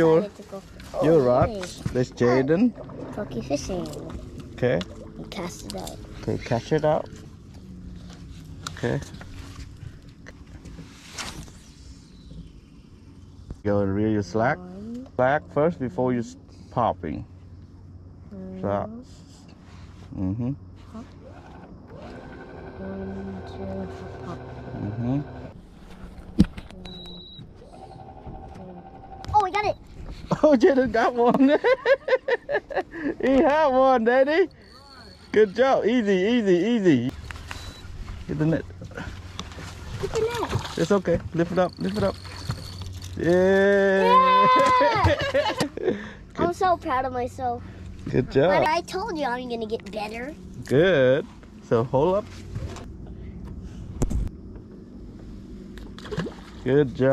Your rod. That's Jaden. Cookie fishing. Okay. And cast it out. Okay, catch it out. Okay. Go and reel your slack. Slack first before you popping. So. Mm-hmm. Mm-hmm. Oh, we got it. Oh, Jaden got one. He had one, Daddy. Good job. Easy, easy, easy. Get the net. Get the net. It's okay. Lift it up. Lift it up. Yeah. I'm so proud of myself. Good job. But I told you I'm gonna get better. Good. So hold up. Good job.